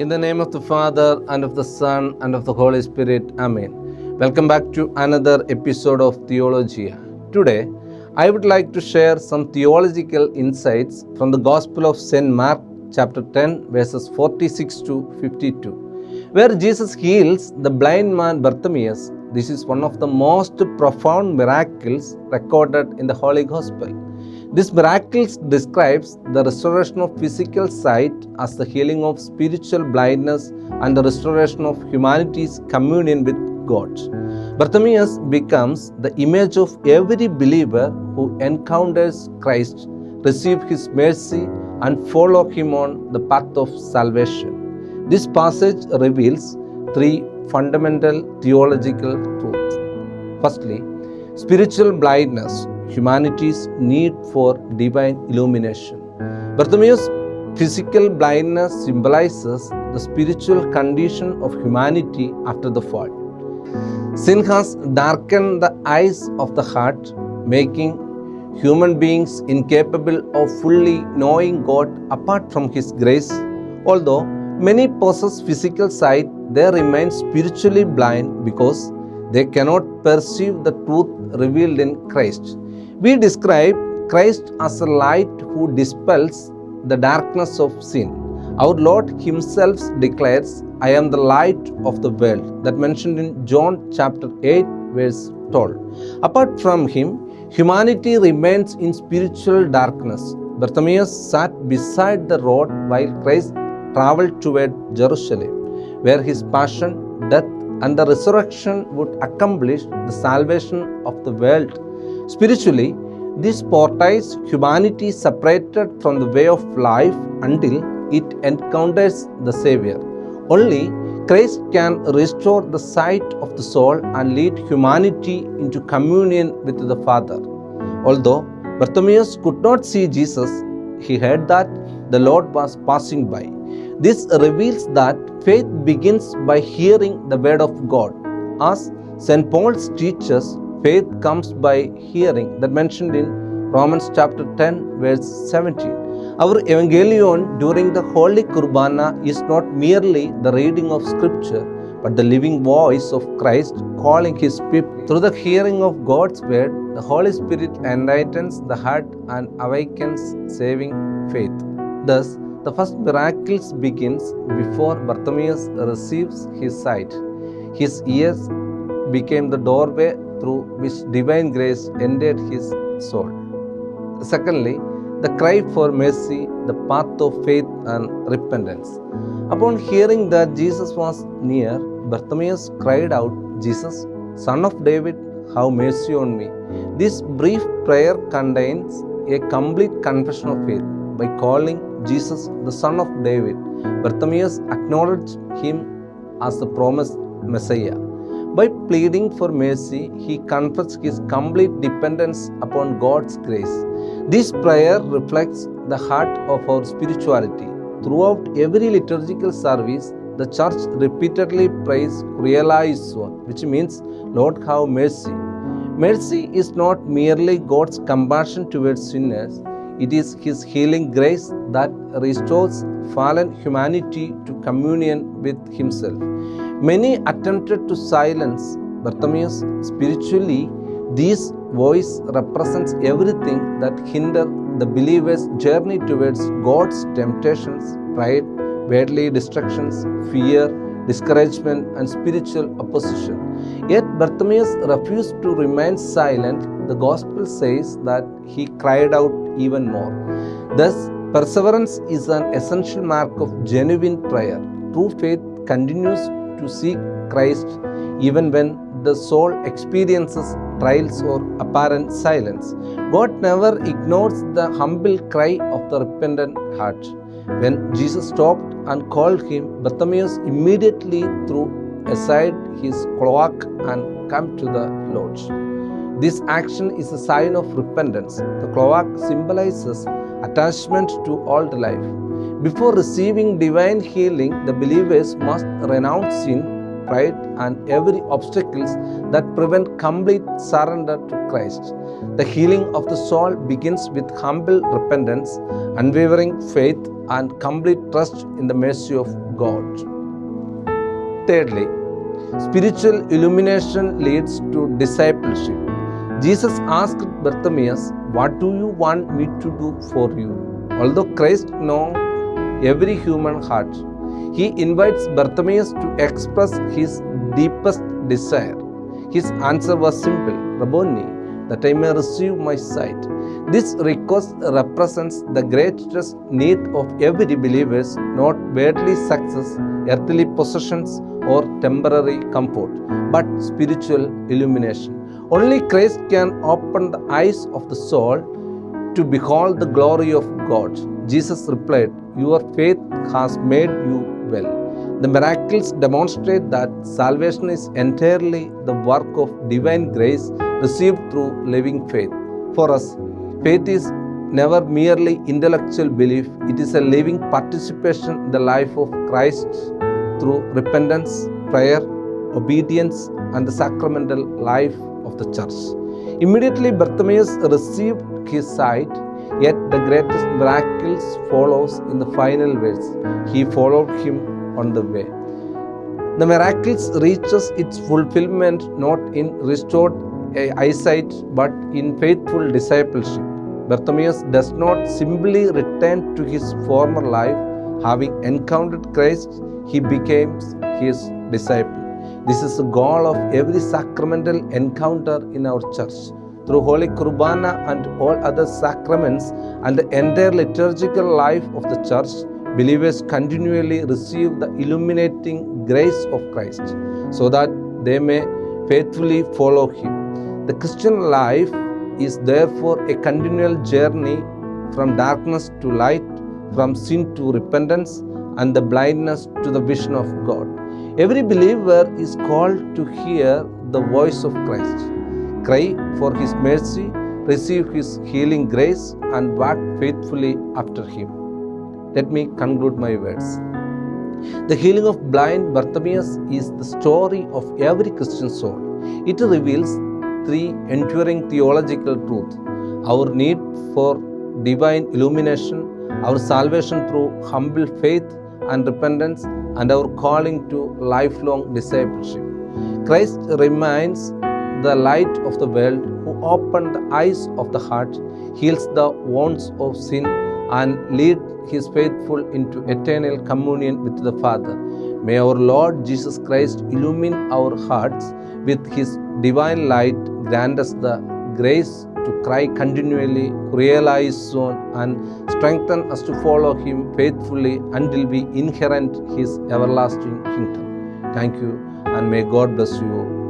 In the name of the Father, and of the Son, and of the Holy Spirit. Amen. Welcome back to another episode of Theologia. Today, I would like to share some theological insights from the Gospel of St. Mark, chapter 10, verses 46 to 52, where Jesus heals the blind man Bartimaeus. This is one of the most profound miracles recorded in the Holy Gospel. This miracle describes the restoration of physical sight as the healing of spiritual blindness and the restoration of humanity's communion with God. Bartimaeus becomes the image of every believer who encounters Christ, receive His mercy, and follow Him on the path of salvation. This passage reveals three fundamental theological truths. Firstly, spiritual blindness, humanity's need for divine illumination. Bartimaeus' physical blindness symbolizes the spiritual condition of humanity after the fall. Sin has darkened the eyes of the heart, making human beings incapable of fully knowing God apart from His grace. Although many possess physical sight, they remain spiritually blind because they cannot perceive the truth revealed in Christ. We describe Christ as a light who dispels the darkness of sin. Our Lord Himself declares, "I am the light of the world," that mentioned in John chapter 8, verse 12. Apart from Him, humanity remains in spiritual darkness. Bartimaeus sat beside the road while Christ traveled toward Jerusalem, where His passion, death, and the resurrection would accomplish the salvation of the world. Spiritually, this portrays humanity separated from the way of life until it encounters the Savior. Only Christ can restore the sight of the soul and lead humanity into communion with the Father. Although Bartimaeus could not see Jesus, he heard that the Lord was passing by. This reveals that faith begins by hearing the word of God. As St. Paul teaches, faith comes by hearing, that mentioned in Romans chapter 10, verse 17. Our Evangelion during the Holy Kurbana is not merely the reading of Scripture, but the living voice of Christ calling His people. Through the hearing of God's word, the Holy Spirit enlightens the heart and awakens saving faith. Thus, the first miracle begins before Bartimaeus receives his sight. His ears became the doorway through which divine grace entered his soul. Secondly, the cry for mercy, the path of faith and repentance. Upon hearing that Jesus was near, Bartimaeus cried out, "Jesus, Son of David, have mercy on me." This brief prayer contains a complete confession of faith. By calling Jesus the Son of David, Bartimaeus acknowledged Him as the promised Messiah. By pleading for mercy, he confessed his complete dependence upon God's grace. This prayer reflects the heart of our spirituality. Throughout every liturgical service, the Church repeatedly prays Kyrie eleison, which means Lord have mercy. Mercy is not merely God's compassion towards sinners, it is His healing grace that restores fallen humanity to communion with Himself. Many attempted to silence Bartimaeus. Spiritually, this voice represents everything that hinders the believer's journey towards God's temptations: pride, worldly distractions, fear, discouragement, and spiritual opposition. Yet Bartimaeus refused to remain silent. The Gospel says that he cried out even more. Thus, perseverance is an essential mark of genuine prayer. True faith continues to seek Christ even when the soul experiences trials or apparent silence. God never ignores the humble cry of the repentant heart. When Jesus stopped and called him, Bartimaeus immediately threw aside his cloak and came to the Lord. This action is a sign of repentance. The cloak symbolizes attachment to old life. Before receiving divine healing, the believers must renounce sin, pride, and every obstacles that prevent complete surrender to Christ. The healing of the soul begins with humble repentance, unwavering faith, and complete trust in the mercy of God. Thirdly, spiritual illumination leads to discipleship. Jesus asked Bartimaeus, "What do you want me to do for you?" Although Christ knows every human heart, he invites Bartimaeus to express his deepest desire. His answer was simple, "Rabboni, that I may receive my sight." This request represents the greatest need of every believer, not worldly success, earthly possessions, or temporary comfort, but spiritual illumination. Only Christ can open the eyes of the soul to behold the glory of God. Jesus replied, "Your faith has made you well." The miracles demonstrate that salvation is entirely the work of divine grace received through living faith. For us, faith is never merely intellectual belief, it is a living participation in the life of Christ through repentance, prayer, obedience, and the sacramental life of the church. Immediately Bartimaeus received his sight, yet the greatest miracles follows in the final verse. He followed him on the way. The miracles reaches its fulfillment not in restored eyesight but in faithful discipleship. Bartimaeus does not simply return to his former life. Having encountered Christ, he becomes his disciple. This is the goal of every sacramental encounter in our church. Through Holy Kurbana and all other sacraments and the entire liturgical life of the church, believers continually receive the illuminating grace of Christ so that they may faithfully follow Him. The Christian life is therefore a continual journey from darkness to light, from sin to repentance, and the blindness to the vision of God. Every believer is called to hear the voice of Christ, cry for His mercy, receive His healing grace, and walk faithfully after Him. Let me conclude my words. The healing of blind Bartimaeus is the story of every Christian soul. It reveals three enduring theological truths: our need for divine illumination, our salvation through humble faith and repentance, and our calling to lifelong discipleship. Christ remains the light of the world, who opened the eyes of the heart, heals the wounds of sin, and leads His faithful into eternal communion with the Father. May our Lord Jesus Christ illumine our hearts with His divine light, grant us the grace to cry continually, realize soon, and strengthen us to follow Him faithfully until we inherit His everlasting kingdom. Thank you, and may God bless you.